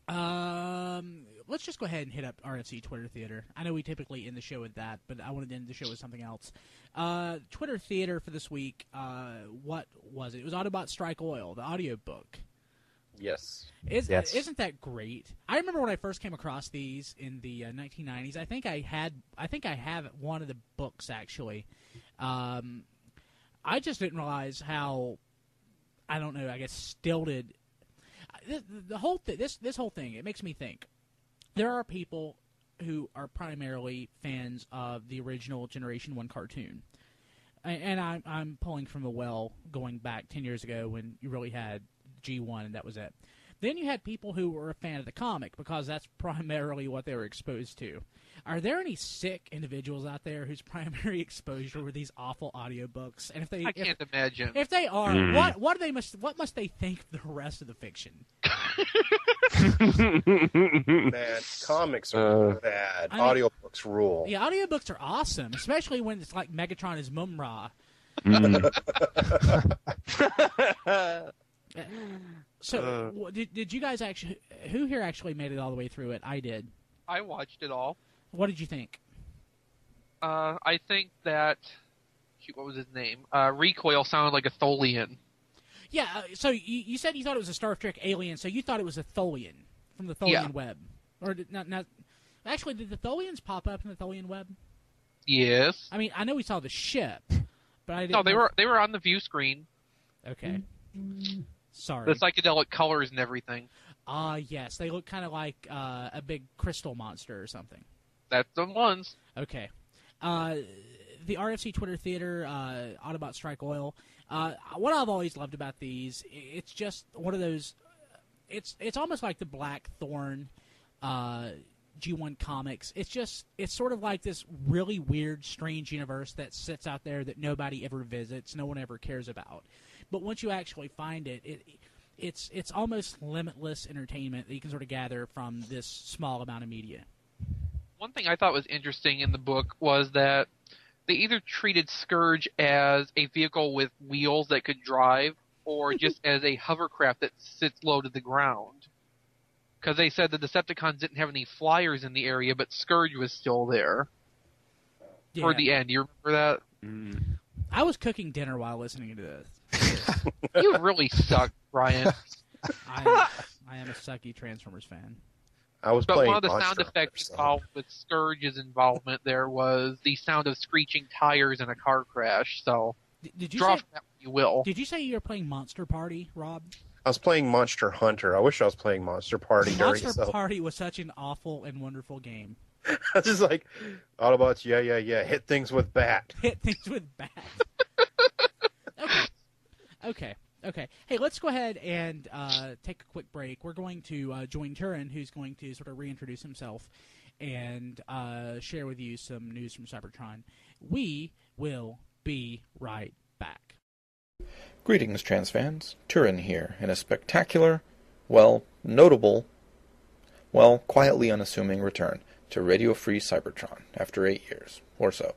Let's just go ahead and hit up RFC Twitter Theater. I know we typically end the show with that, but I wanted to end the show with something else. Twitter Theater for this week, what was it? It was Autobots Strike Oil, the audiobook. Yes. Yes. Isn't that great? I remember when I first came across these in the 1990s. I think I have one of the books actually. I just didn't realize how, I don't know, I guess stilted. The whole this whole thing, it makes me think. There are people who are primarily fans of the original Generation 1 cartoon. And I'm pulling from a well going back 10 years ago when you really had G1 and that was it. Then you had people who were a fan of the comic because that's primarily what they were exposed to. Are there any sick individuals out there whose primary exposure were these awful audiobooks? And I can't imagine. If they are, what must they think of the rest of the fiction? Man, comics are bad. Audiobooks rule. Yeah, audiobooks are awesome, especially when it's like Megatron is Mumra. So, did you guys actually? Who here actually made it all the way through it? I did. I watched it all. What did you think? I think that... Shoot, what was his name? Recoil sounded like a Tholian. Yeah, so you said you thought it was a Star Trek alien, so you thought it was a Tholian from the Tholian web. Or not... Actually, did the Tholians pop up in the Tholian web? Yes. I mean, I know we saw the ship, but I didn't... No, they were on the view screen. Okay. Sorry. The psychedelic colors and everything. Yes. They look kind of like a big crystal monster or something. That's the ones. Okay. The RFC Twitter Theater, Autobot Strike Oil. What I've always loved about these, it's just one of those... It's almost like the Blackthorn G1 comics. It's sort of like this really weird, strange universe that sits out there that nobody ever visits, no one ever cares about. But once you actually find it, it's almost limitless entertainment that you can sort of gather from this small amount of media. One thing I thought was interesting in the book was that they either treated Scourge as a vehicle with wheels that could drive, or just as a hovercraft that sits low to the ground. Because they said the Decepticons didn't have any flyers in the area, but Scourge was still there. Yeah. Toward the end. You remember that? I was cooking dinner while listening to this. You really suck, Brian. I am a sucky Transformers fan. I was But playing one of the Monster sound Hunter, effects so- involved with Scourge's involvement there was the sound of screeching tires in a car crash. So Did you draw say, from that what you will. Did you say you were playing Monster Party, Rob? I was playing Monster Hunter. I wish I was playing Monster Party during Monster Party was such an awful and wonderful game. I was just like, Autobots, yeah. Hit things with bat. Hit things with bat. Okay. Hey, let's go ahead and take a quick break. We're going to join Turin, who's going to sort of reintroduce himself and share with you some news from Cybertron. We will be right back. Greetings, trans fans. Turin here, in a spectacular, notable, quietly unassuming return to Radio Free Cybertron after 8 years, or so.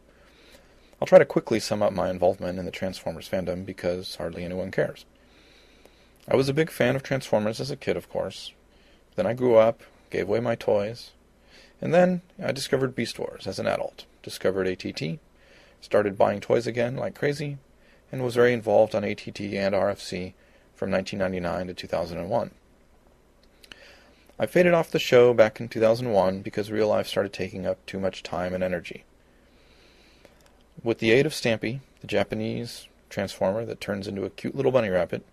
I'll try to quickly sum up my involvement in the Transformers fandom because hardly anyone cares. I was a big fan of Transformers as a kid, of course. Then I grew up, gave away my toys, and then I discovered Beast Wars as an adult, discovered ATT, started buying toys again like crazy, and was very involved on ATT and RFC from 1999 to 2001. I faded off the show back in 2001 because real life started taking up too much time and energy. With the aid of Stampy, the Japanese Transformer that turns into a cute little bunny rabbit,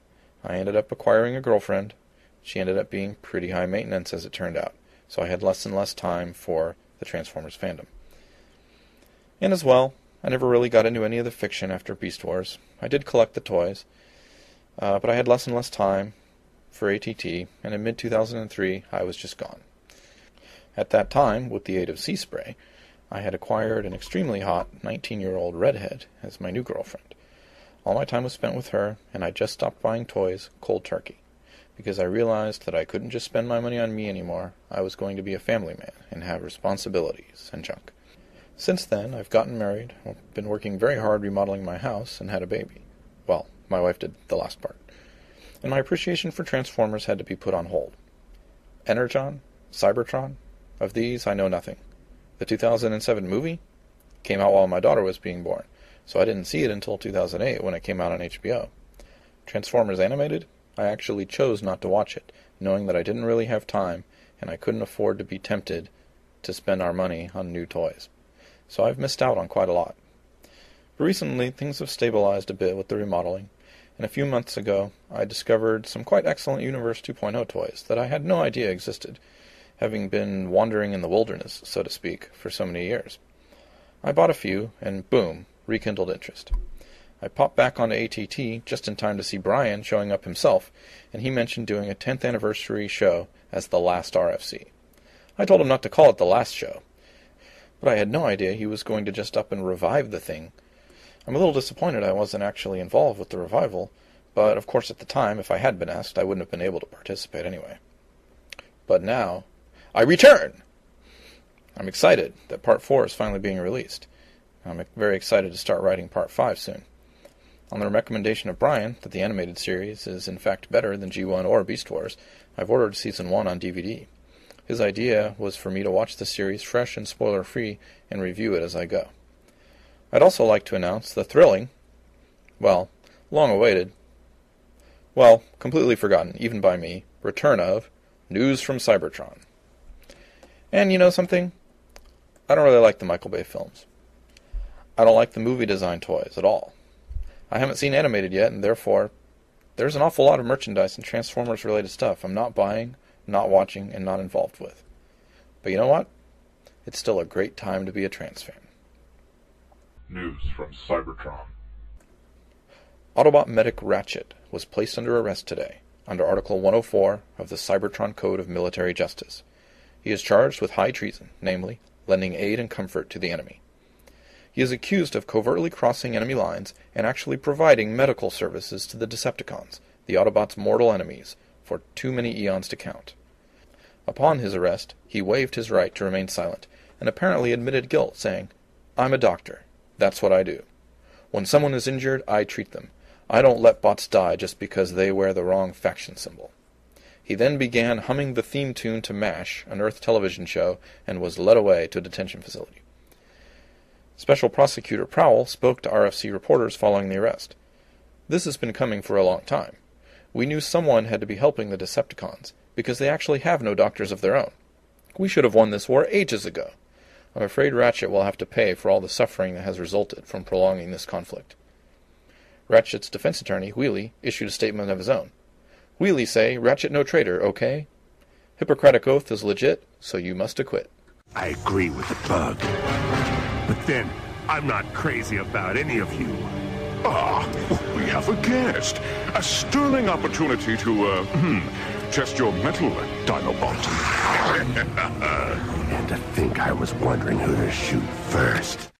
I ended up acquiring a girlfriend. She ended up being pretty high maintenance as it turned out, so I had less and less time for the Transformers fandom. And as well, I never really got into any of the fiction after Beast Wars. I did collect the toys, but I had less and less time for ATT, and in mid-2003, I was just gone. At that time, with the aid of Sea Spray, I had acquired an extremely hot 19-year-old redhead as my new girlfriend. All my time was spent with her, and I just stopped buying toys cold turkey, because I realized that I couldn't just spend my money on me anymore. I was going to be a family man and have responsibilities and junk. Since then, I've gotten married, I've been working very hard remodeling my house, and had a baby. Well, my wife did the last part. And my appreciation for Transformers had to be put on hold. Energon? Cybertron? Of these, I know nothing. The 2007 movie came out while my daughter was being born, so I didn't see it until 2008 when it came out on HBO. Transformers Animated? I actually chose not to watch it, knowing that I didn't really have time and I couldn't afford to be tempted to spend our money on new toys. So I've missed out on quite a lot. But recently, things have stabilized a bit with the remodeling, and a few months ago, I discovered some quite excellent Universe 2.0 toys that I had no idea existed, having been wandering in the wilderness, so to speak, for so many years. I bought a few, and boom, rekindled interest. I popped back onto ATT just in time to see Brian showing up himself, and he mentioned doing a 10th anniversary show as the last RFC. I told him not to call it the last show, but I had no idea he was going to just up and revive the thing. I'm a little disappointed I wasn't actually involved with the revival, but of course at the time, if I had been asked, I wouldn't have been able to participate anyway. But now, I return! I'm excited that Part 4 is finally being released. I'm very excited to start writing Part 5 soon. On the recommendation of Brian that the animated series is in fact better than G1 or Beast Wars, I've ordered Season 1 on DVD. His idea was for me to watch the series fresh and spoiler-free and review it as I go. I'd also like to announce the thrilling, long-awaited, completely forgotten, even by me, return of News from Cybertron. And you know something? I don't really like the Michael Bay films. I don't like the movie design toys at all. I haven't seen animated yet, and therefore, there's an awful lot of merchandise and Transformers-related stuff I'm not buying, not watching, and not involved with. But you know what? It's still a great time to be a trans fan. News from Cybertron. Autobot medic Ratchet was placed under arrest today, under Article 104 of the Cybertron Code of Military Justice. He is charged with high treason, namely, lending aid and comfort to the enemy. He is accused of covertly crossing enemy lines and actually providing medical services to the Decepticons, the Autobots' mortal enemies, for too many eons to count. Upon his arrest, he waived his right to remain silent and apparently admitted guilt, saying, "I'm a doctor. That's what I do. When someone is injured, I treat them. I don't let bots die just because they wear the wrong faction symbol." He then began humming the theme tune to MASH, an Earth television show, and was led away to a detention facility. Special Prosecutor Prowell spoke to RFC reporters following the arrest. "This has been coming for a long time. We knew someone had to be helping the Decepticons, because they actually have no doctors of their own. We should have won this war ages ago. I'm afraid Ratchet will have to pay for all the suffering that has resulted from prolonging this conflict." Ratchet's defense attorney, Wheelie, issued a statement of his own. "Wheelie say, Ratchet no traitor, okay? Hippocratic oath is legit, so you must acquit." I agree with the bug. But then, I'm not crazy about any of you. We have a guest. A sterling opportunity to, test your mettle, Dinobot. And to think I was wondering who to shoot first.